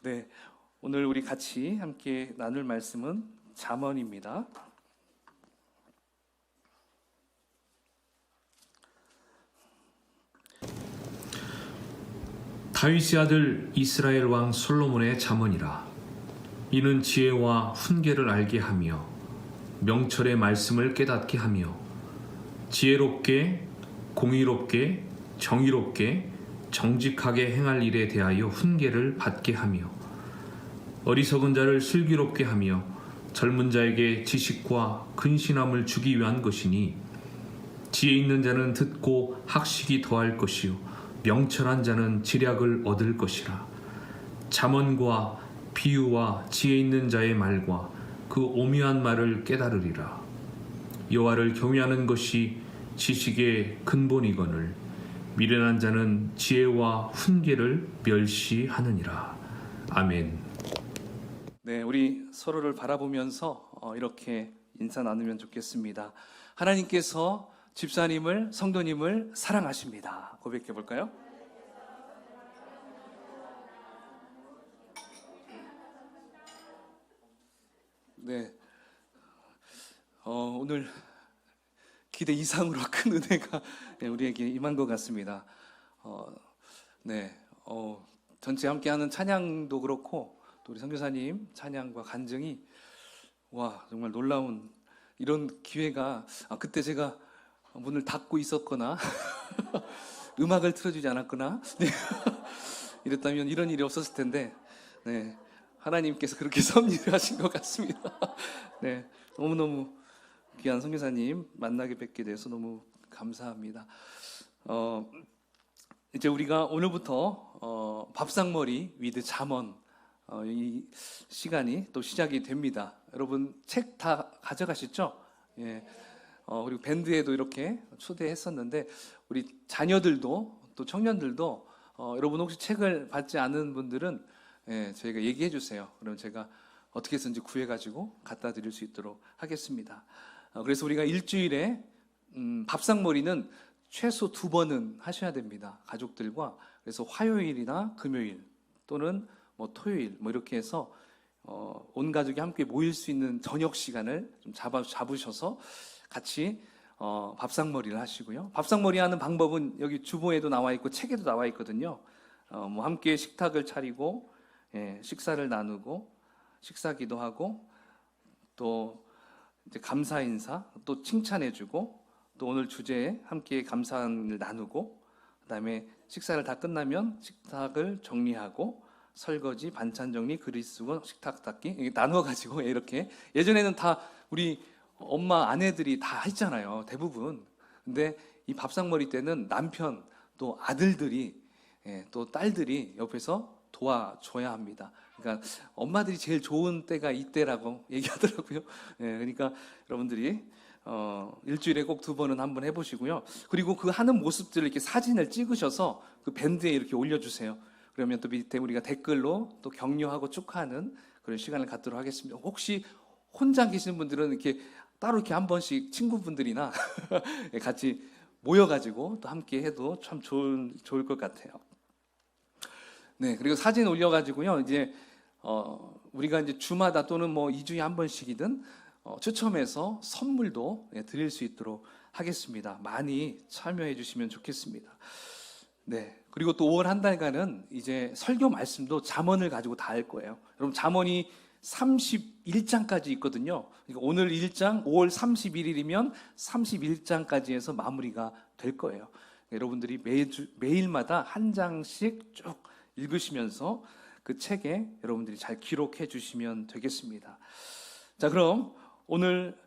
네, 오늘 우리 같이 함께 나눌 말씀은 잠언입니다. 다윗의 아들 이스라엘 왕 솔로몬의 잠언이라. 이는 지혜와 훈계를 알게 하며 명철의 말씀을 깨닫게 하며 지혜롭게 공의롭게 정의롭게 정직하게 행할 일에 대하여 훈계를 받게 하며 어리석은 자를 슬기롭게 하며 젊은 자에게 지식과 근신함을 주기 위한 것이니, 지혜 있는 자는 듣고 학식이 더할 것이요 명철한 자는 지략을 얻을 것이라. 잠언과 비유와 지혜 있는 자의 말과 그 오묘한 말을 깨달으리라. 여호와를 경외하는 것이 지식의 근본이거늘 미련한 자는 지혜와 훈계를 멸시하느니라. 아멘. 네, 우리 서로를 바라보면서 이렇게 인사 나누면 좋겠습니다. 하나님께서 집사님을, 성도님을 사랑하십니다. 고백해 볼까요? 네, 오늘 기대 이상으로 큰 은혜가 우리에게 임한 것 같습니다. 네, 전체 함께하는 찬양도 그렇고 또 우리 선교사님 찬양과 간증이 정말 놀라운 이런 기회가 그때 제가 문을 닫고 있었거나 음악을 틀어주지 않았거나 네, 이랬다면 이런 일이 없었을 텐데 네, 하나님께서 그렇게 섭리를 하신 것 같습니다. 네, 너무너무 귀한 선교사님 만나게 뵙게 돼서 너무 감사합니다. 이제 우리가 오늘부터 밥상머리 위드 잠언 이 시간이 또 시작이 됩니다. 여러분 책 다 가져가셨죠? 예. 그리고 밴드에도 이렇게 초대했었는데 우리 자녀들도 또 청년들도 여러분 혹시 책을 받지 않은 분들은 저희가 얘기해 주세요. 그럼 제가 어떻게 해서든지 구해가지고 갖다 드릴 수 있도록 하겠습니다. 그래서 우리가 일주일에 밥상머리는 최소 2번은 하셔야 됩니다. 가족들과. 그래서 화요일이나 금요일 또는 토요일 이렇게 해서 온 가족이 함께 모일 수 있는 저녁 시간을 좀 잡으셔서 같이 밥상머리를 하시고요. 밥상머리 하는 방법은 여기 주보에도 나와 있고 책에도 나와 있거든요. 함께 식탁을 차리고 식사를 나누고 식사기도 하고 또 이제 감사 인사 또 칭찬해주고 또 오늘 주제에 함께 감사를 나누고 그다음에 식사를 다 끝나면 식탁을 정리하고 설거지, 반찬 정리, 그릇 쓰고 식탁 닦기 나누어가지고 이렇게 예전에는 다 우리 엄마 아내들이 다 했잖아요, 대부분. 근데 이 밥상머리 때는 남편 또 아들들이 또 딸들이 옆에서 도와줘야 합니다. 그러니까 엄마들이 제일 좋은 때가 이때라고 얘기하더라고요. 그러니까 여러분들이 일주일에 꼭 2번은 한번 해보시고요. 그리고 그 하는 모습들을 이렇게 사진을 찍으셔서 그 밴드에 이렇게 올려주세요. 그러면 또 밑에 우리가 댓글로 또 격려하고 축하하는 그런 시간을 갖도록 하겠습니다. 혹시 혼자 계시는 분들은 이렇게 따로 이렇게 한 번씩 친구분들이나 같이 모여가지고 또 함께 해도 참 좋을 것 같아요. 네, 그리고 사진 올려가지고요. 이제 우리가 이제 주마다 또는 2주에 한 번씩이든 추첨해서 선물도 드릴 수 있도록 하겠습니다. 많이 참여해 주시면 좋겠습니다. 네. 그리고 또 5월 한 달간은 이제 설교 말씀도 잠언을 가지고 다 할 거예요. 여러분 잠언이 31장까지 있거든요. 그러니까 오늘 1장 5월 31일이면 31장까지 해서 마무리가 될 거예요. 여러분들이 매일마다 한 장씩 쭉 읽으시면서 그 책에 여러분들이 잘 기록해 주시면 되겠습니다. 자, 그럼 오늘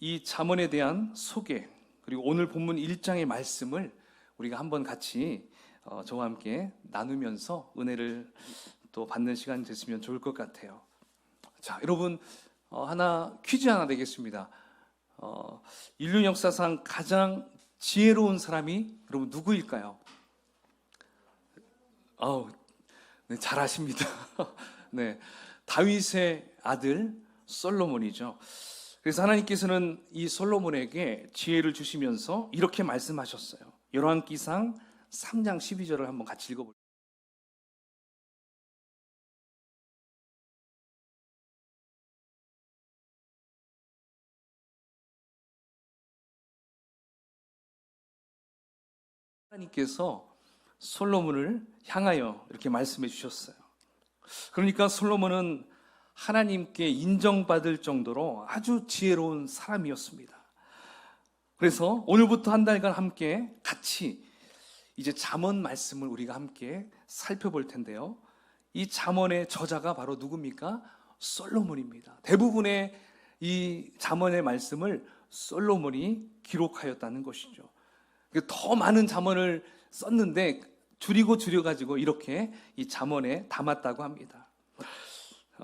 이 잠언에 대한 소개 그리고 오늘 본문 1장의 말씀을 우리가 한번 같이 저와 함께 나누면서 은혜를 또 받는 시간이 됐으면 좋을 것 같아요. 자, 여러분 퀴즈 하나 내겠습니다. 인류 역사상 가장 지혜로운 사람이 여러분 누구일까요? 네, 잘 아십니다. 네, 다윗의 아들 솔로몬이죠. 그래서 하나님께서는 이 솔로몬에게 지혜를 주시면서 이렇게 말씀하셨어요. 열왕기상 3장 12절을 한번 같이 읽어볼게요. 하나님께서 솔로몬을 향하여 이렇게 말씀해 주셨어요. 그러니까 솔로몬은 하나님께 인정받을 정도로 아주 지혜로운 사람이었습니다. 그래서 오늘부터 한 달간 함께 같이 이제 잠언 말씀을 우리가 함께 살펴볼 텐데요. 이 잠언의 저자가 바로 누굽니까? 솔로몬입니다. 대부분의 이 잠언의 말씀을 솔로몬이 기록하였다는 것이죠. 더 많은 잠언을 썼는데 줄여가지고 이렇게 이 잠언에 담았다고 합니다.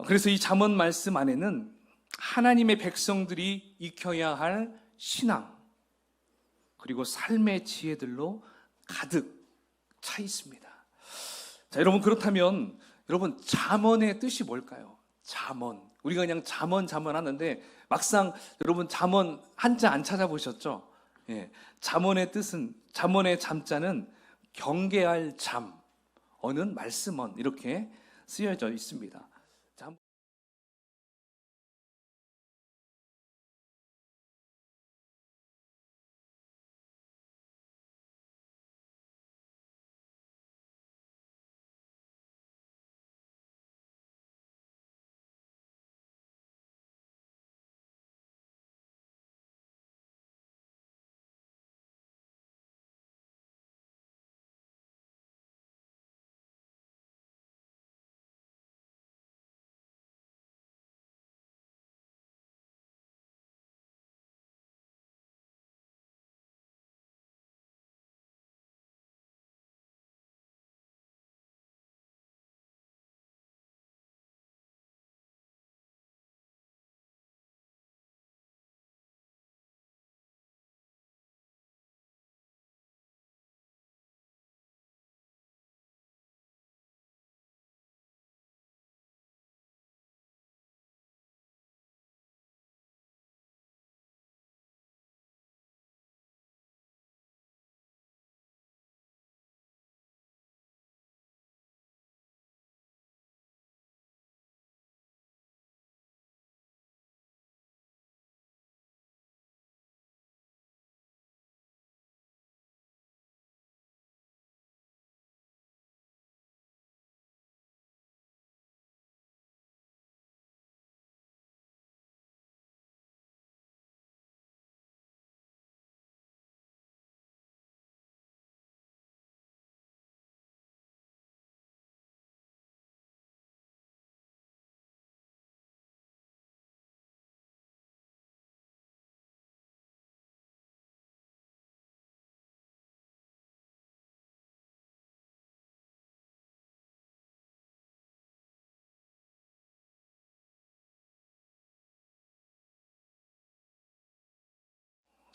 그래서 이 잠언 말씀 안에는 하나님의 백성들이 익혀야 할 신앙, 그리고 삶의 지혜들로 가득 차 있습니다. 자, 여러분, 그렇다면 여러분, 잠언의 뜻이 뭘까요? 잠언. 우리가 그냥 잠언 하는데 막상 여러분 잠언 한자 안 찾아보셨죠? 예. 잠언의 뜻은, 잠언의 잠자는 경계할 잠, 어는 말씀언, 이렇게 쓰여져 있습니다.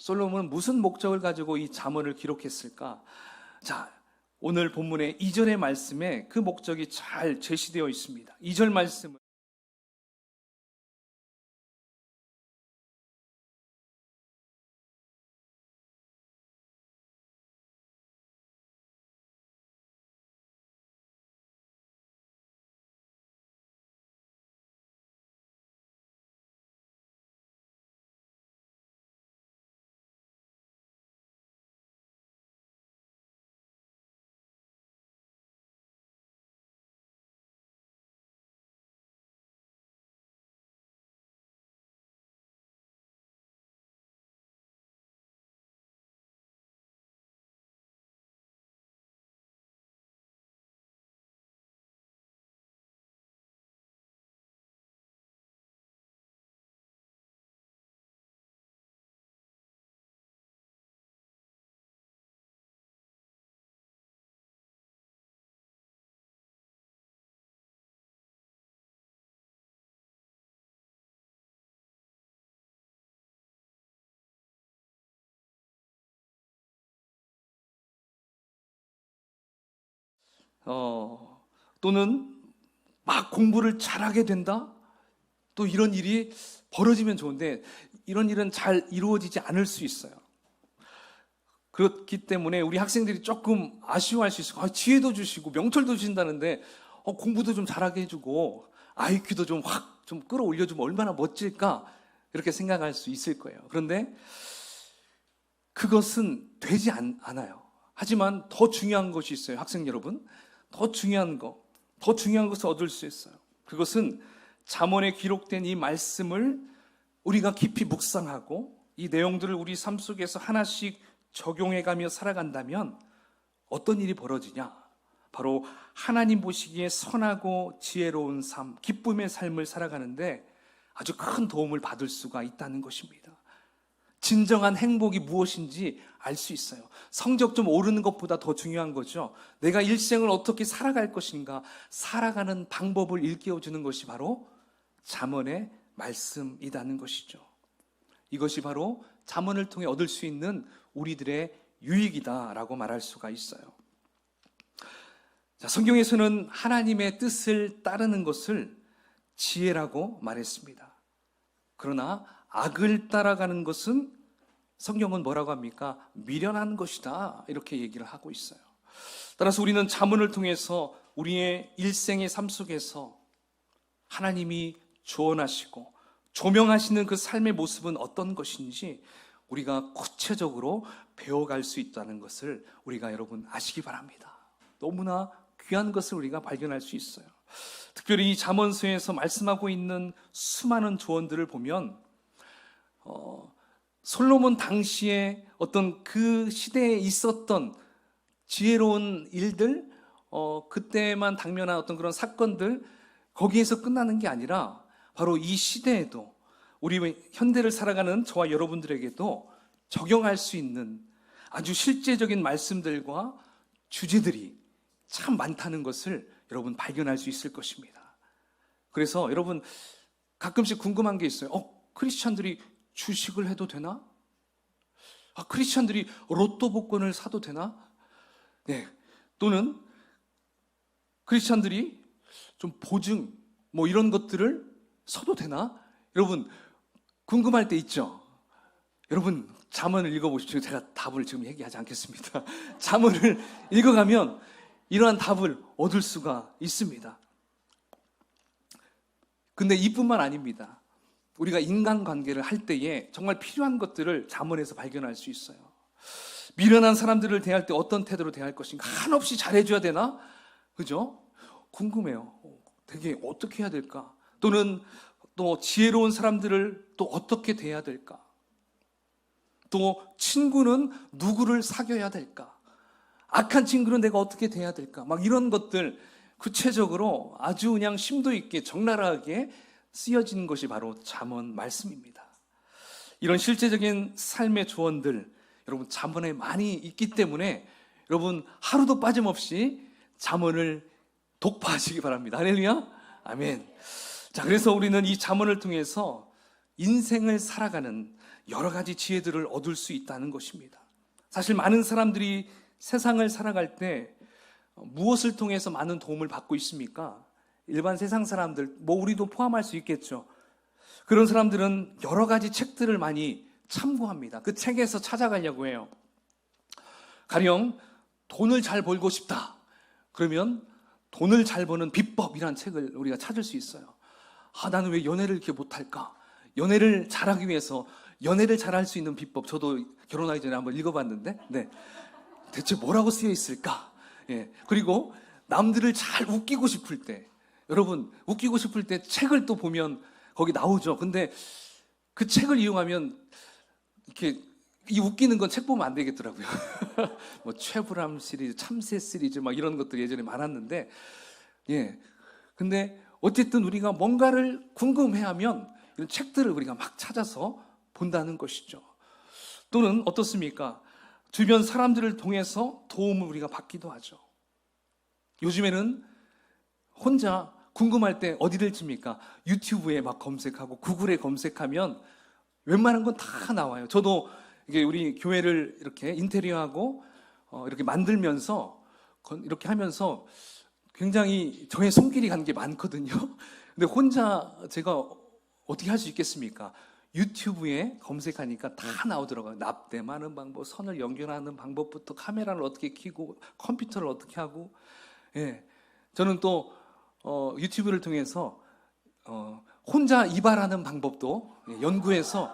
솔로몬은 무슨 목적을 가지고 이 잠언을 기록했을까? 자, 오늘 본문의 2절의 말씀에 그 목적이 잘 제시되어 있습니다. 2절 말씀은 또는 막 공부를 잘하게 된다? 또 이런 일이 벌어지면 좋은데 이런 일은 잘 이루어지지 않을 수 있어요. 그렇기 때문에 우리 학생들이 조금 아쉬워할 수 있어요. 지혜도 주시고 명철도 주신다는데 공부도 좀 잘하게 해주고 IQ도 좀 확 좀 끌어올려주면 얼마나 멋질까? 이렇게 생각할 수 있을 거예요. 그런데 그것은 되지 않아요. 하지만 더 중요한 것이 있어요. 학생 여러분, 더 중요한 것을 얻을 수 있어요. 그것은 잠언에 기록된 이 말씀을 우리가 깊이 묵상하고 이 내용들을 우리 삶 속에서 하나씩 적용해가며 살아간다면 어떤 일이 벌어지냐? 바로 하나님 보시기에 선하고 지혜로운 삶, 기쁨의 삶을 살아가는데 아주 큰 도움을 받을 수가 있다는 것입니다. 진정한 행복이 무엇인지 알 수 있어요. 성적 좀 오르는 것보다 더 중요한 거죠. 내가 일생을 어떻게 살아갈 것인가, 살아가는 방법을 일깨워주는 것이 바로 잠언의 말씀이라는 것이죠. 이것이 바로 잠언을 통해 얻을 수 있는 우리들의 유익이다라고 말할 수가 있어요. 자, 성경에서는 하나님의 뜻을 따르는 것을 지혜라고 말했습니다. 그러나 악을 따라가는 것은 성경은 뭐라고 합니까? 미련한 것이다, 이렇게 얘기를 하고 있어요. 따라서 우리는 잠언을 통해서 우리의 일생의 삶 속에서 하나님이 조언하시고 조명하시는 그 삶의 모습은 어떤 것인지 우리가 구체적으로 배워갈 수 있다는 것을 우리가 여러분 아시기 바랍니다. 너무나 귀한 것을 우리가 발견할 수 있어요. 특별히 이 잠언서에서 말씀하고 있는 수많은 조언들을 보면 솔로몬 당시에 어떤 그 시대에 있었던 지혜로운 일들, 그때만 당면한 어떤 그런 사건들, 거기에서 끝나는 게 아니라 바로 이 시대에도 우리 현대를 살아가는 저와 여러분들에게도 적용할 수 있는 아주 실제적인 말씀들과 주제들이 참 많다는 것을 여러분 발견할 수 있을 것입니다. 그래서 여러분 가끔씩 궁금한 게 있어요. 크리스찬들이 주식을 해도 되나? 크리스찬들이 로또 복권을 사도 되나? 네. 또는 크리스찬들이 좀 보증 이런 것들을 서도 되나? 여러분 궁금할 때 있죠? 여러분 잠언을 읽어보십시오. 제가 답을 지금 얘기하지 않겠습니다. 잠언을 읽어가면 이러한 답을 얻을 수가 있습니다. 근데 이뿐만 아닙니다. 우리가 인간관계를 할 때에 정말 필요한 것들을 잠언에서 발견할 수 있어요. 미련한 사람들을 대할 때 어떤 태도로 대할 것인가? 한없이 잘해줘야 되나? 그죠? 궁금해요. 되게 어떻게 해야 될까? 또는 또 지혜로운 사람들을 또 어떻게 대해야 될까? 또 친구는 누구를 사귀어야 될까? 악한 친구는 내가 어떻게 대해야 될까? 이런 것들 구체적으로 아주 그냥 심도 있게 적나라하게 쓰여지는 것이 바로 잠언 말씀입니다. 이런 실제적인 삶의 조언들 여러분 잠언에 많이 있기 때문에 여러분 하루도 빠짐없이 잠언을 독파하시기 바랍니다. 할렐루야, 아멘. 자, 그래서 우리는 이 잠언을 통해서 인생을 살아가는 여러 가지 지혜들을 얻을 수 있다는 것입니다. 사실 많은 사람들이 세상을 살아갈 때 무엇을 통해서 많은 도움을 받고 있습니까? 일반 세상 사람들, 우리도 포함할 수 있겠죠. 그런 사람들은 여러 가지 책들을 많이 참고합니다. 그 책에서 찾아가려고 해요. 가령 돈을 잘 벌고 싶다. 그러면 돈을 잘 버는 비법이라는 책을 우리가 찾을 수 있어요. 나는 왜 연애를 이렇게 못할까? 연애를 잘하기 위해서 연애를 잘할 수 있는 비법, 저도 결혼하기 전에 한번 읽어봤는데 대체 뭐라고 쓰여 있을까? 그리고 남들을 잘 웃기고 싶을 때, 여러분 웃기고 싶을 때 책을 또 보면 거기 나오죠. 근데 그 책을 이용하면 이렇게 이 웃기는 건 책 보면 안 되겠더라고요. 최불암 시리즈, 참새 시리즈 이런 것들이 예전에 많았는데, 근데 어쨌든 우리가 뭔가를 궁금해하면 이런 책들을 우리가 막 찾아서 본다는 것이죠. 또는 어떻습니까? 주변 사람들을 통해서 도움을 우리가 받기도 하죠. 요즘에는 혼자 궁금할 때 어디를 칩니까? 유튜브에 막 검색하고 구글에 검색하면 웬만한 건 다 나와요. 저도 이게 우리 교회를 이렇게 인테리어하고 이렇게 만들면서 이렇게 하면서 굉장히 저의 손길이 간 게 많거든요. 근데 혼자 제가 어떻게 할 수 있겠습니까? 유튜브에 검색하니까 다 나오더라고요. 납땜하는 방법, 선을 연결하는 방법부터 카메라를 어떻게 켜고 컴퓨터를 어떻게 하고. 저는 또 유튜브를 통해서 혼자 이발하는 방법도 연구해서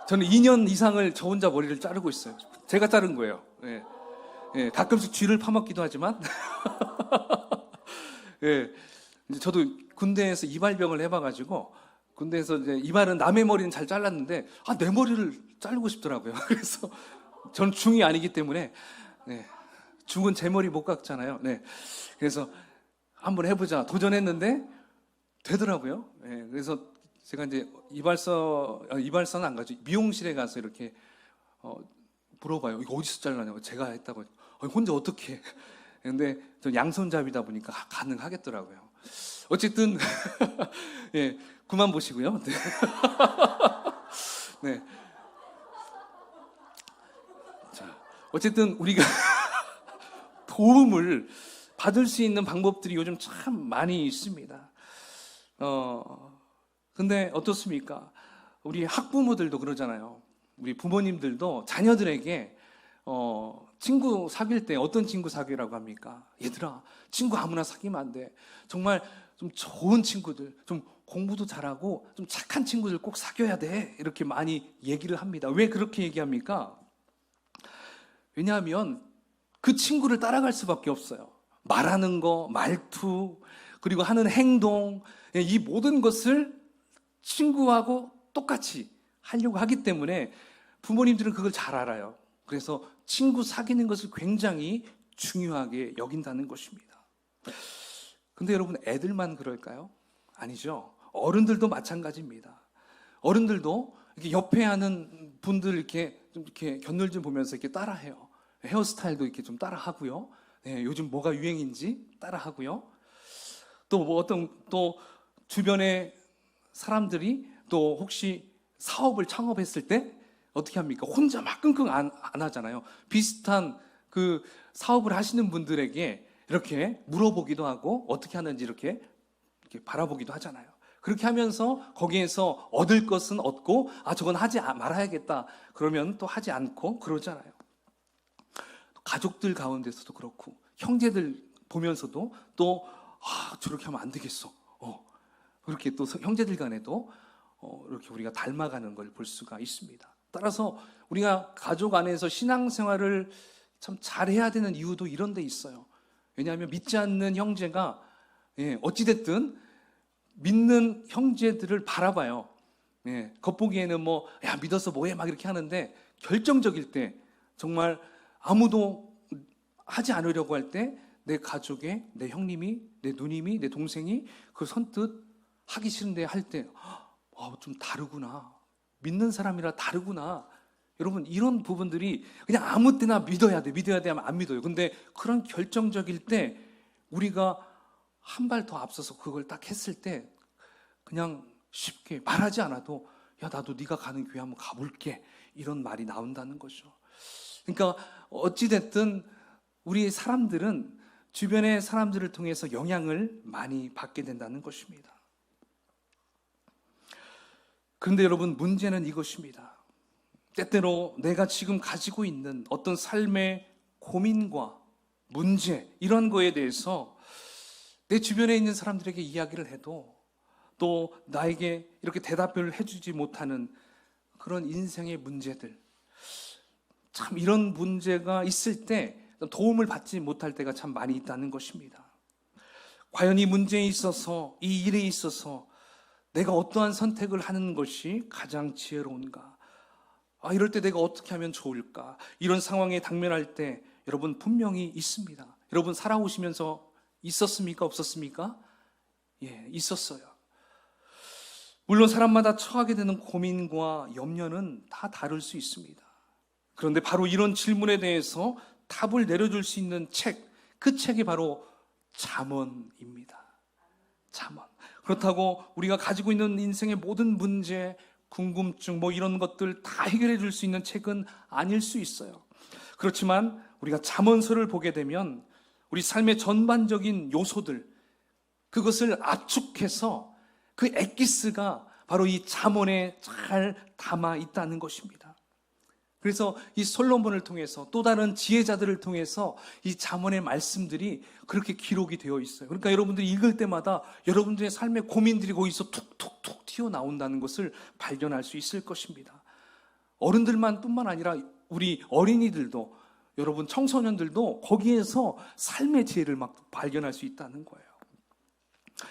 저는 2년 이상을 저 혼자 머리를 자르고 있어요. 제가 자른 거예요. 예, 가끔씩 쥐를 파먹기도 하지만 예, 이제 저도 군대에서 이발병을 해봐가지고 군대에서 이제 이발은 남의 머리는 잘 잘랐는데 내 머리를 자르고 싶더라고요. 그래서 저는 중이 아니기 때문에 네, 중은 제 머리 못 깎잖아요. 네, 그래서 한번 해보자 도전했는데 되더라고요. 네, 그래서 제가 이제 이발사는 안 가죠. 미용실에 가서 이렇게 물어봐요. 이거 어디서 잘라냐고. 제가 했다고. 혼자 어떻게 해? 근데 저 양손잡이다 보니까 가능하겠더라고요. 어쨌든 예, 그만 보시고요. 네. 네. 자, 어쨌든 우리가 도움을 받을 수 있는 방법들이 요즘 참 많이 있습니다. 근데 어떻습니까? 우리 학부모들도 그러잖아요. 우리 부모님들도 자녀들에게 친구 사귈 때 어떤 친구 사귀라고 합니까? 얘들아, 친구 아무나 사귀면 안 돼. 정말 좀 좋은 친구들, 좀 공부도 잘하고 좀 착한 친구들 꼭 사귀어야 돼. 이렇게 많이 얘기를 합니다. 왜 그렇게 얘기합니까? 왜냐하면 그 친구를 따라갈 수밖에 없어요. 말하는 거, 말투, 그리고 하는 행동, 이 모든 것을 친구하고 똑같이 하려고 하기 때문에 부모님들은 그걸 잘 알아요. 그래서 친구 사귀는 것을 굉장히 중요하게 여긴다는 것입니다. 근데 여러분, 애들만 그럴까요? 아니죠. 어른들도 마찬가지입니다. 어른들도 이렇게 옆에 하는 분들 이렇게 곁놀 좀 보면서 이렇게 따라해요. 헤어스타일도 이렇게 좀 따라하고요. 네, 요즘 뭐가 유행인지 따라하고요. 또 주변에 사람들이 또 혹시 사업을 창업했을 때 어떻게 합니까? 혼자 막 끙끙 안 하잖아요. 비슷한 그 사업을 하시는 분들에게 이렇게 물어보기도 하고 어떻게 하는지 이렇게 바라보기도 하잖아요. 그렇게 하면서 거기에서 얻을 것은 얻고 저건 하지 말아야겠다 그러면 또 하지 않고 그러잖아요. 가족들 가운데서도 그렇고 형제들 보면서도 또 저렇게 하면 안 되겠어. 그렇게 또 형제들 간에도 이렇게 우리가 닮아가는 걸 볼 수가 있습니다. 따라서 우리가 가족 안에서 신앙생활을 참 잘해야 되는 이유도 이런 데 있어요. 왜냐하면 믿지 않는 형제가 어찌됐든 믿는 형제들을 바라봐요. 겉보기에는 야 믿어서 뭐해 막 이렇게 하는데 결정적일 때 정말 아무도 하지 않으려고 할 때 내 가족의 내 형님이 내 누님이 내 동생이 그 선뜻 하기 싫은데 할 때 좀 다르구나. 믿는 사람이라 다르구나. 여러분 이런 부분들이 그냥 아무 때나 믿어야 돼 하면 안 믿어요. 근데 그런 결정적일 때 우리가 한 발 더 앞서서 그걸 딱 했을 때 그냥 쉽게 말하지 않아도 야 나도 네가 가는 교회 한번 가볼게 이런 말이 나온다는 거죠. 그러니까 어찌됐든 우리 사람들은 주변의 사람들을 통해서 영향을 많이 받게 된다는 것입니다. 그런데 여러분 문제는 이것입니다. 때때로 내가 지금 가지고 있는 어떤 삶의 고민과 문제 이런 거에 대해서 내 주변에 있는 사람들에게 이야기를 해도 또 나에게 이렇게 대답을 해주지 못하는 그런 인생의 문제들 참 이런 문제가 있을 때 도움을 받지 못할 때가 참 많이 있다는 것입니다. 과연 이 문제에 있어서 이 일에 있어서 내가 어떠한 선택을 하는 것이 가장 지혜로운가? 이럴 때 내가 어떻게 하면 좋을까? 이런 상황에 당면할 때 여러분 분명히 있습니다. 여러분 살아오시면서 있었습니까? 없었습니까? 예, 있었어요. 물론 사람마다 처하게 되는 고민과 염려는 다 다를 수 있습니다. 그런데 바로 이런 질문에 대해서 답을 내려줄 수 있는 책, 그 책이 바로 잠언입니다. 잠언. 그렇다고 우리가 가지고 있는 인생의 모든 문제, 궁금증 이런 것들 다 해결해 줄 수 있는 책은 아닐 수 있어요. 그렇지만 우리가 잠언서를 보게 되면 우리 삶의 전반적인 요소들 그것을 압축해서 그 엑기스가 바로 이 잠언에 잘 담아 있다는 것입니다. 그래서 이 솔로몬을 통해서 또 다른 지혜자들을 통해서 이 잠언의 말씀들이 그렇게 기록이 되어 있어요. 그러니까 여러분들이 읽을 때마다 여러분들의 삶의 고민들이 거기서 툭툭툭 튀어나온다는 것을 발견할 수 있을 것입니다. 어른들만 뿐만 아니라 우리 어린이들도 여러분 청소년들도 거기에서 삶의 지혜를 막 발견할 수 있다는 거예요.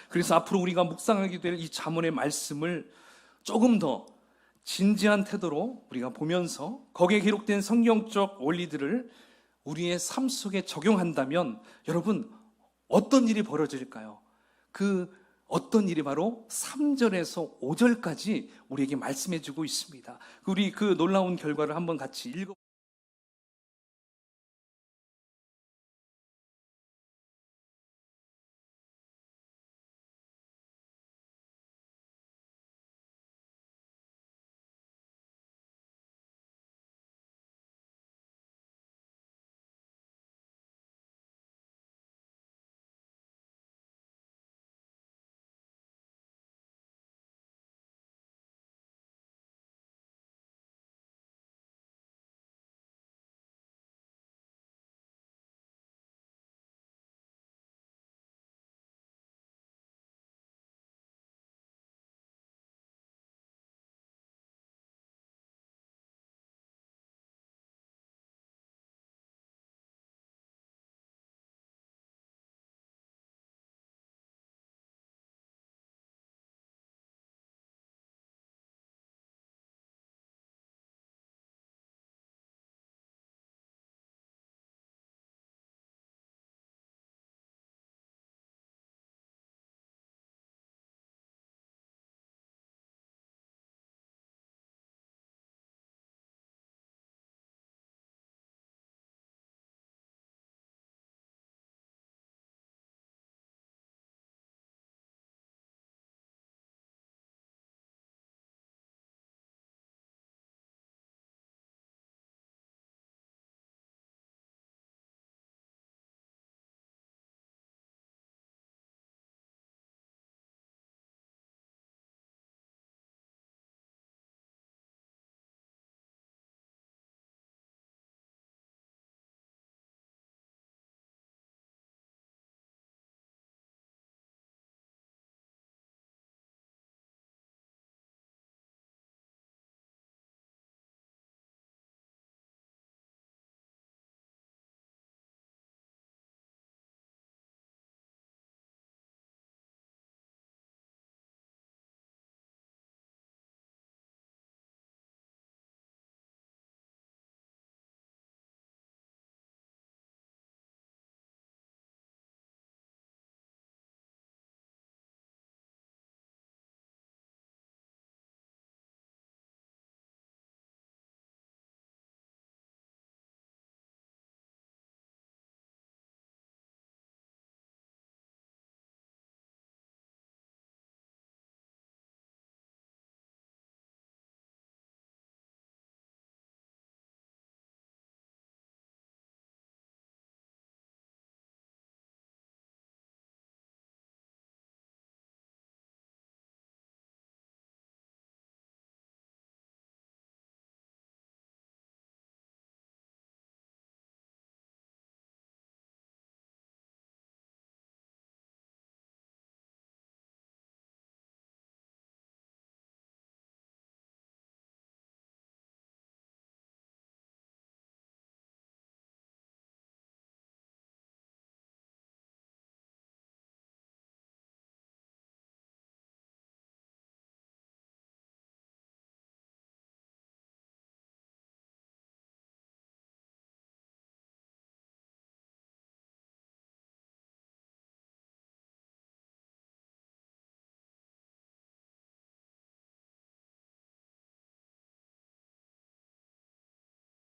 그래서 앞으로 우리가 묵상하게 될 이 잠언의 말씀을 조금 더 진지한 태도로 우리가 보면서 거기에 기록된 성경적 원리들을 우리의 삶 속에 적용한다면 여러분 어떤 일이 벌어질까요? 그 어떤 일이 바로 3절에서 5절까지 우리에게 말씀해 주고 있습니다. 우리 그 놀라운 결과를 한번 같이 읽어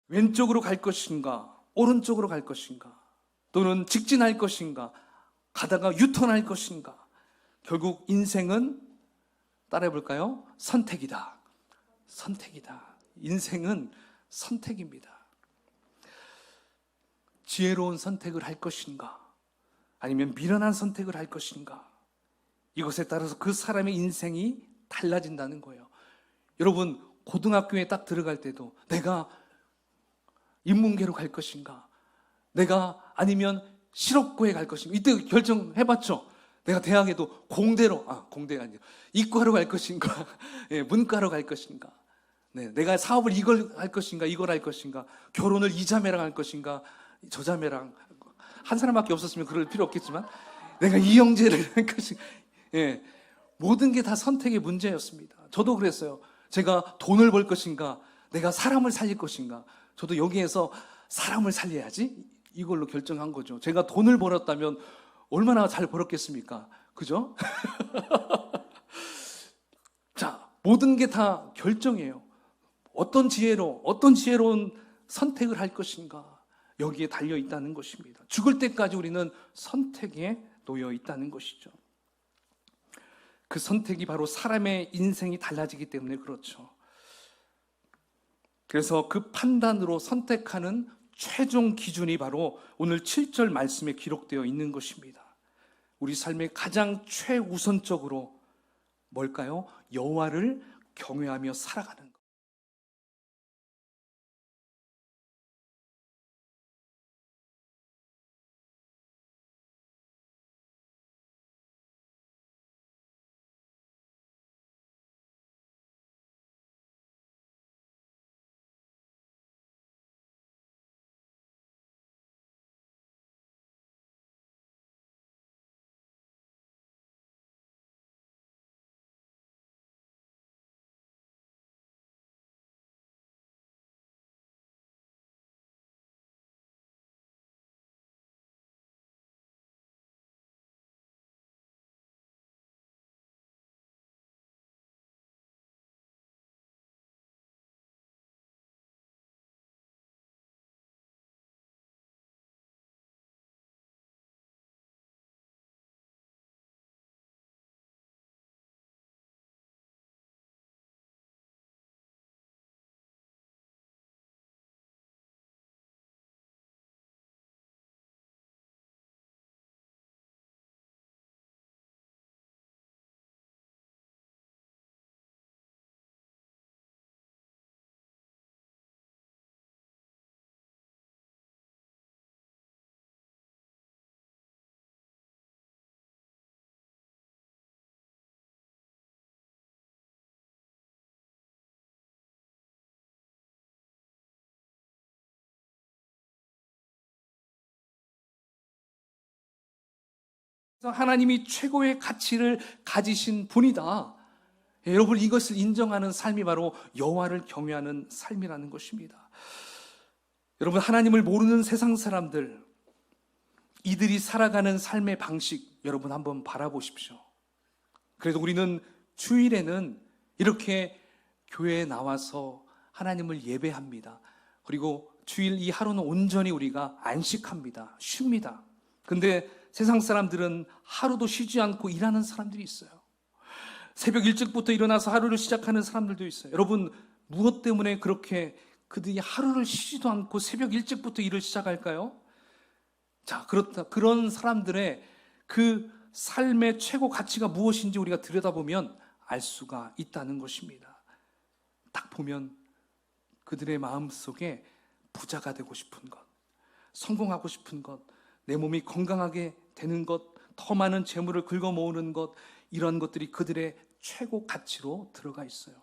왼쪽으로 갈 것인가, 오른쪽으로 갈 것인가, 또는 직진할 것인가, 가다가 유턴할 것인가. 결국 인생은 따라해 볼까요? 선택이다. 선택이다. 인생은 선택입니다. 지혜로운 선택을 할 것인가, 아니면 미련한 선택을 할 것인가. 이것에 따라서 그 사람의 인생이 달라진다는 거예요. 여러분, 고등학교에 딱 들어갈 때도 내가 인문계로 갈 것인가, 내가 아니면 실업고에 갈 것인가, 이때 결정해봤죠. 내가 대학에도 공대가 아니라 이과로 갈 것인가, 예, 문과로 갈 것인가. 네, 내가 사업을 이걸 할 것인가, 이걸 할 것인가, 결혼을 이 자매랑 할 것인가, 저 자매랑, 한 사람밖에 없었으면 그럴 필요 없겠지만, 내가 이 형제를 할 것인가, 예, 모든 게 다 선택의 문제였습니다. 저도 그랬어요. 제가 돈을 벌 것인가, 내가 사람을 살릴 것인가, 저도 여기에서 사람을 살려야지, 이걸로 결정한 거죠. 제가 돈을 벌었다면 얼마나 잘 벌었겠습니까? 그죠? 자, 모든 게 다 결정이에요. 어떤 지혜로운 선택을 할 것인가, 여기에 달려 있다는 것입니다. 죽을 때까지 우리는 선택에 놓여 있다는 것이죠. 그 선택이 바로 사람의 인생이 달라지기 때문에 그렇죠. 그래서 그 판단으로 선택하는 최종 기준이 바로 오늘 7절 말씀에 기록되어 있는 것입니다. 우리 삶의 가장 최우선적으로 뭘까요? 여호와를 경외하며 살아가는 것. 그래서 하나님이 최고의 가치를 가지신 분이다. 여러분, 이것을 인정하는 삶이 바로 여호와를 경외하는 삶이라는 것입니다. 여러분, 하나님을 모르는 세상 사람들, 이들이 살아가는 삶의 방식, 여러분 한번 바라보십시오. 그래도 우리는 주일에는 이렇게 교회에 나와서 하나님을 예배합니다. 그리고 주일 이 하루는 온전히 우리가 안식합니다. 쉽니다. 근데 세상 사람들은 하루도 쉬지 않고 일하는 사람들이 있어요. 새벽 일찍부터 일어나서 하루를 시작하는 사람들도 있어요. 여러분, 무엇 때문에 그렇게 그들이 하루를 쉬지도 않고 새벽 일찍부터 일을 시작할까요? 자, 그런 사람들의 그 삶의 최고 가치가 무엇인지 우리가 들여다보면 알 수가 있다는 것입니다. 딱 보면 그들의 마음속에 부자가 되고 싶은 것, 성공하고 싶은 것, 내 몸이 건강하게 되는 것, 더 많은 재물을 긁어 모으는 것, 이런 것들이 그들의 최고 가치로 들어가 있어요.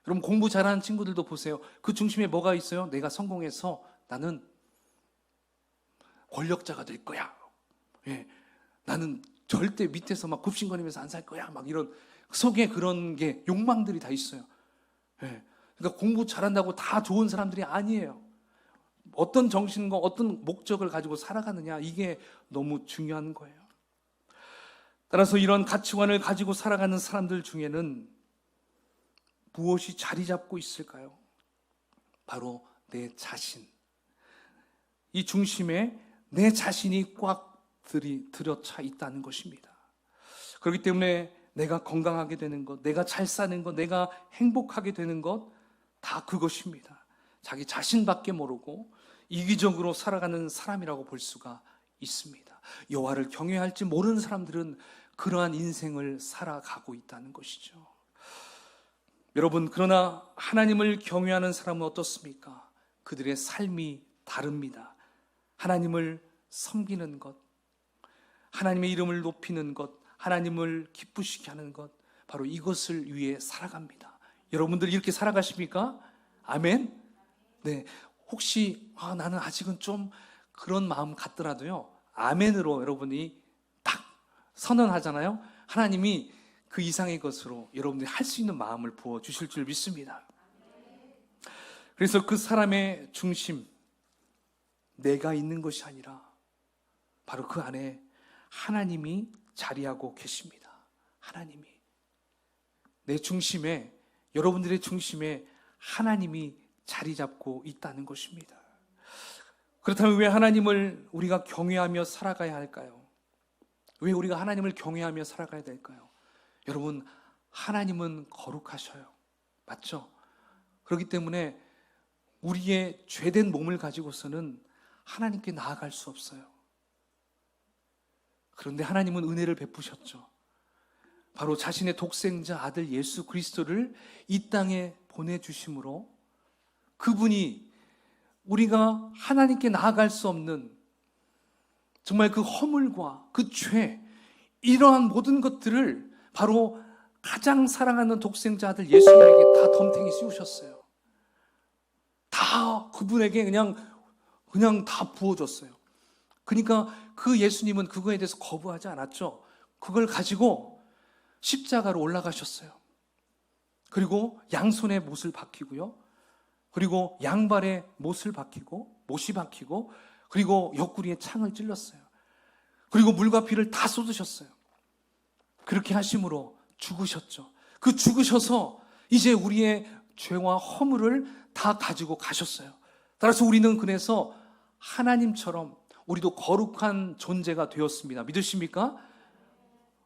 여러분, 공부 잘하는 친구들도 보세요. 그 중심에 뭐가 있어요? 내가 성공해서 나는 권력자가 될 거야. 예, 나는 절대 밑에서 막 굽신거리면서 안 살 거야. 막 이런 속에 그런 게 욕망들이 다 있어요. 예, 그러니까 공부 잘한다고 다 좋은 사람들이 아니에요. 어떤 정신과 어떤 목적을 가지고 살아가느냐, 이게 너무 중요한 거예요. 따라서 이런 가치관을 가지고 살아가는 사람들 중에는 무엇이 자리 잡고 있을까요? 바로 내 자신. 이 중심에 내 자신이 꽉 들여차 있다는 것입니다. 그렇기 때문에 내가 건강하게 되는 것, 내가 잘 사는 것, 내가 행복하게 되는 것, 다 그것입니다. 자기 자신밖에 모르고 이기적으로 살아가는 사람이라고 볼 수가 있습니다. 여호와를 경외할지 모르는 사람들은 그러한 인생을 살아가고 있다는 것이죠. 여러분, 그러나 하나님을 경외하는 사람은 어떻습니까? 그들의 삶이 다릅니다. 하나님을 섬기는 것, 하나님의 이름을 높이는 것, 하나님을 기쁘시게 하는 것, 바로 이것을 위해 살아갑니다. 여러분들 이렇게 살아가십니까? 아멘? 네. 혹시 나는 아직은 좀 그런 마음 같더라도요, 아멘으로 여러분이 딱 선언하잖아요. 하나님이 그 이상의 것으로 여러분들이 할 수 있는 마음을 부어주실 줄 믿습니다. 그래서 그 사람의 중심, 내가 있는 것이 아니라 바로 그 안에 하나님이 자리하고 계십니다. 하나님이. 내 중심에, 여러분들의 중심에 하나님이 자리 잡고 있다는 것입니다. 그렇다면 왜 하나님을 우리가 경외하며 살아가야 할까요? 왜 우리가 하나님을 경외하며 살아가야 될까요? 여러분, 하나님은 거룩하셔요. 맞죠? 그렇기 때문에 우리의 죄된 몸을 가지고서는 하나님께 나아갈 수 없어요. 그런데 하나님은 은혜를 베푸셨죠. 바로 자신의 독생자 아들 예수 그리스도를 이 땅에 보내주심으로 그분이 우리가 하나님께 나아갈 수 없는 정말 그 허물과 그 죄, 이러한 모든 것들을 바로 가장 사랑하는 독생자 아들 예수님에게 다 덤탱이 씌우셨어요. 다 그분에게 그냥 다 부어줬어요. 그러니까 그 예수님은 그거에 대해서 거부하지 않았죠. 그걸 가지고 십자가로 올라가셨어요. 그리고 양손에 못을 박히고요. 그리고 양발에 못이 박히고, 그리고 옆구리에 창을 찔렀어요. 그리고 물과 피를 다 쏟으셨어요. 그렇게 하심으로 죽으셨죠. 그 죽으셔서 이제 우리의 죄와 허물을 다 가지고 가셨어요. 따라서 우리는 그래서 하나님처럼 우리도 거룩한 존재가 되었습니다. 믿으십니까?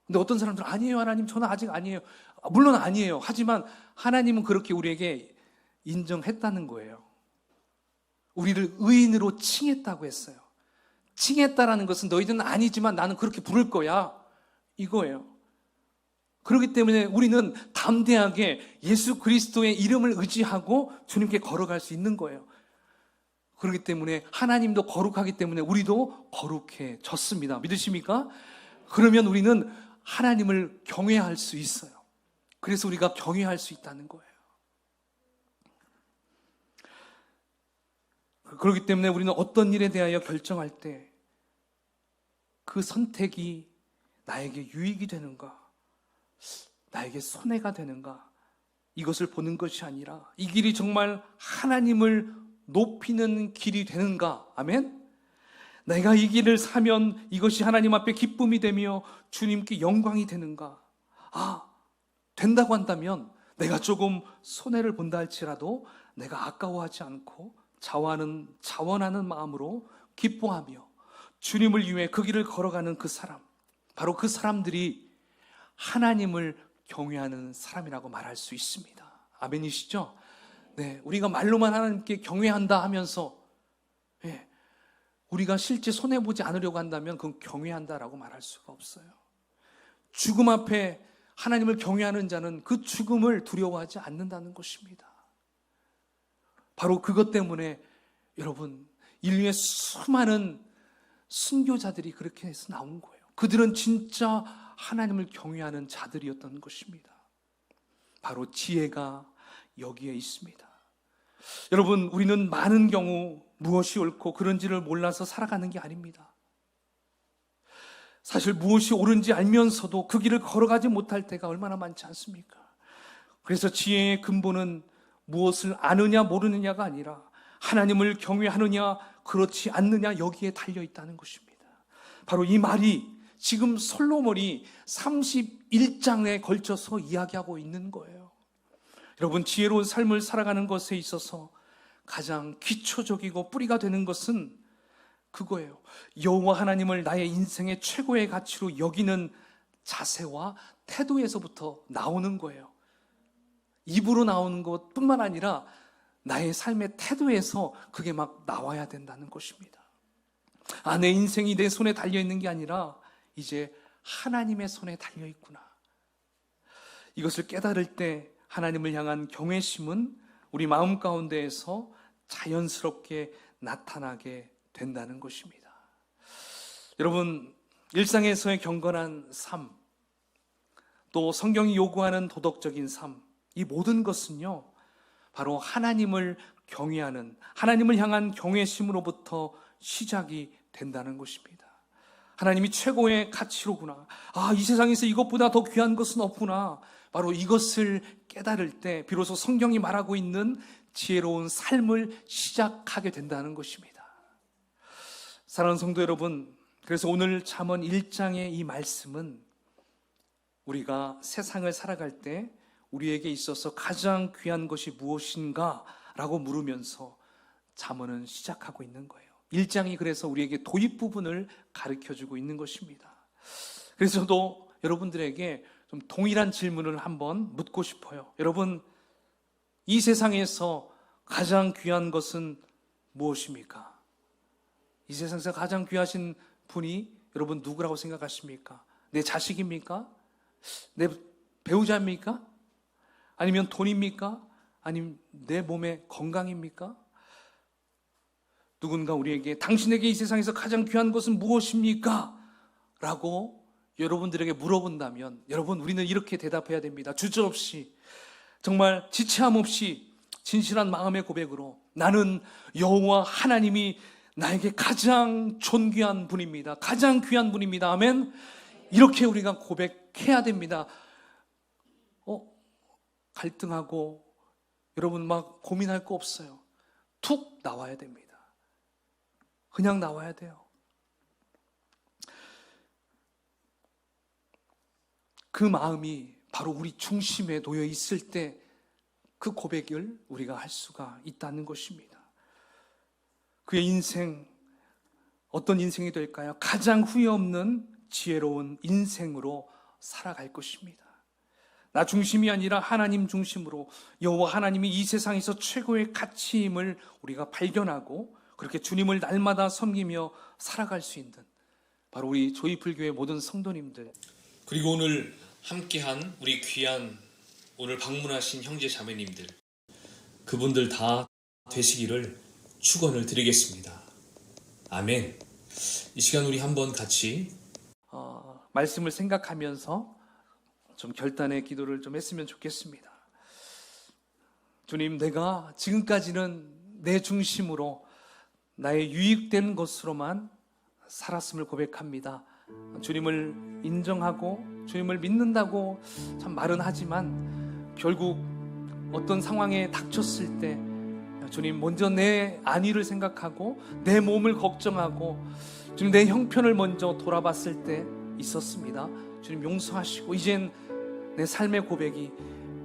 근데 어떤 사람들은 아니에요, 하나님, 저는 아직 아니에요. 물론 아니에요. 하지만 하나님은 그렇게 우리에게 인정했다는 거예요. 우리를 의인으로 칭했다고 했어요. 칭했다라는 것은 너희들은 아니지만 나는 그렇게 부를 거야, 이거예요. 그렇기 때문에 우리는 담대하게 예수 그리스도의 이름을 의지하고 주님께 걸어갈 수 있는 거예요. 그렇기 때문에 하나님도 거룩하기 때문에 우리도 거룩해졌습니다. 믿으십니까? 그러면 우리는 하나님을 경외할 수 있어요. 그래서 우리가 경외할 수 있다는 거예요. 그렇기 때문에 우리는 어떤 일에 대하여 결정할 때 그 선택이 나에게 유익이 되는가, 나에게 손해가 되는가, 이것을 보는 것이 아니라 이 길이 정말 하나님을 높이는 길이 되는가. 아멘? 내가 이 길을 사면 이것이 하나님 앞에 기쁨이 되며 주님께 영광이 되는가. 된다고 한다면 내가 조금 손해를 본다 할지라도 내가 아까워하지 않고 자원하는 마음으로 기뻐하며 주님을 위해 그 길을 걸어가는 그 사람, 바로 그 사람들이 하나님을 경외하는 사람이라고 말할 수 있습니다. 아멘이시죠? 네, 우리가 말로만 하나님께 경외한다 하면서 우리가 실제 손해보지 않으려고 한다면 그건 경외한다라고 말할 수가 없어요. 죽음 앞에 하나님을 경외하는 자는 그 죽음을 두려워하지 않는다는 것입니다. 바로 그것 때문에 여러분, 인류의 수많은 순교자들이 그렇게 해서 나온 거예요. 그들은 진짜 하나님을 경외하는 자들이었던 것입니다. 바로 지혜가 여기에 있습니다. 여러분, 우리는 많은 경우 무엇이 옳고 그른지를 몰라서 살아가는 게 아닙니다. 사실 무엇이 옳은지 알면서도 그 길을 걸어가지 못할 때가 얼마나 많지 않습니까? 그래서 지혜의 근본은 무엇을 아느냐 모르느냐가 아니라 하나님을 경외하느냐 그렇지 않느냐, 여기에 달려 있다는 것입니다. 바로 이 말이 지금 솔로몬이 31장에 걸쳐서 이야기하고 있는 거예요. 여러분, 지혜로운 삶을 살아가는 것에 있어서 가장 기초적이고 뿌리가 되는 것은 그거예요. 여호와 하나님을 나의 인생의 최고의 가치로 여기는 자세와 태도에서부터 나오는 거예요. 입으로 나오는 것뿐만 아니라 나의 삶의 태도에서 그게 막 나와야 된다는 것입니다. 내 인생이 내 손에 달려있는 게 아니라 이제 하나님의 손에 달려있구나. 이것을 깨달을 때 하나님을 향한 경외심은 우리 마음 가운데에서 자연스럽게 나타나게 된다는 것입니다. 여러분, 일상에서의 경건한 삶, 또 성경이 요구하는 도덕적인 삶, 이 모든 것은요, 바로 하나님을 경외하는, 하나님을 향한 경외심으로부터 시작이 된다는 것입니다. 하나님이 최고의 가치로구나. 이 세상에서 이것보다 더 귀한 것은 없구나. 바로 이것을 깨달을 때 비로소 성경이 말하고 있는 지혜로운 삶을 시작하게 된다는 것입니다. 사랑하는 성도 여러분, 그래서 오늘 잠언 1장의 이 말씀은 우리가 세상을 살아갈 때 우리에게 있어서 가장 귀한 것이 무엇인가 라고 물으면서 잠언은 시작하고 있는 거예요. 1장이 그래서 우리에게 도입 부분을 가르쳐주고 있는 것입니다. 그래서 저도 여러분들에게 좀 동일한 질문을 한번 묻고 싶어요. 여러분, 이 세상에서 가장 귀한 것은 무엇입니까? 이 세상에서 가장 귀하신 분이 여러분 누구라고 생각하십니까? 내 자식입니까? 내 배우자입니까? 아니면 돈입니까? 아니면 내 몸의 건강입니까? 누군가 우리에게 당신에게 이 세상에서 가장 귀한 것은 무엇입니까? 라고 여러분들에게 물어본다면 여러분, 우리는 이렇게 대답해야 됩니다. 주저없이, 정말 지체함 없이 진실한 마음의 고백으로 나는 여호와 하나님이 나에게 가장 존귀한 분입니다. 가장 귀한 분입니다. 아멘. 이렇게 우리가 고백해야 됩니다. 갈등하고 여러분 막 고민할 거 없어요. 툭 나와야 됩니다. 그냥 나와야 돼요. 그 마음이 바로 우리 중심에 놓여 있을 때 그 고백을 우리가 할 수가 있다는 것입니다. 그의 인생, 어떤 인생이 될까요? 가장 후회 없는 지혜로운 인생으로 살아갈 것입니다. 나 중심이 아니라 하나님 중심으로 여호와 하나님이 이 세상에서 최고의 가치임을 우리가 발견하고 그렇게 주님을 날마다 섬기며 살아갈 수 있는 바로 우리 조이풀교회 모든 성도님들, 그리고 오늘 함께한 우리 귀한 오늘 방문하신 형제 자매님들, 그분들 다 되시기를 축원을 드리겠습니다. 아멘. 이 시간 우리 한번 같이 말씀을 생각하면서 좀 결단의 기도를 좀 했으면 좋겠습니다. 주님, 내가 지금까지는 내 중심으로 나의 유익된 것으로만 살았음을 고백합니다. 주님을 인정하고 주님을 믿는다고 참 말은 하지만 결국 어떤 상황에 닥쳤을 때 주님, 먼저 내 안위를 생각하고 내 몸을 걱정하고 주님, 내 형편을 먼저 돌아봤을 때 있었습니다. 주님 용서하시고 이젠 내 삶의 고백이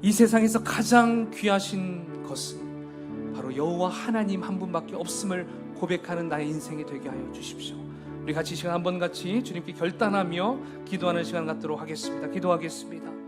이 세상에서 가장 귀하신 것은 바로 여호와 하나님 한 분밖에 없음을 고백하는 나의 인생이 되게 하여 주십시오. 우리 같이 이 시간 한번 같이 주님께 결단하며 기도하는 시간 갖도록 하겠습니다. 기도하겠습니다.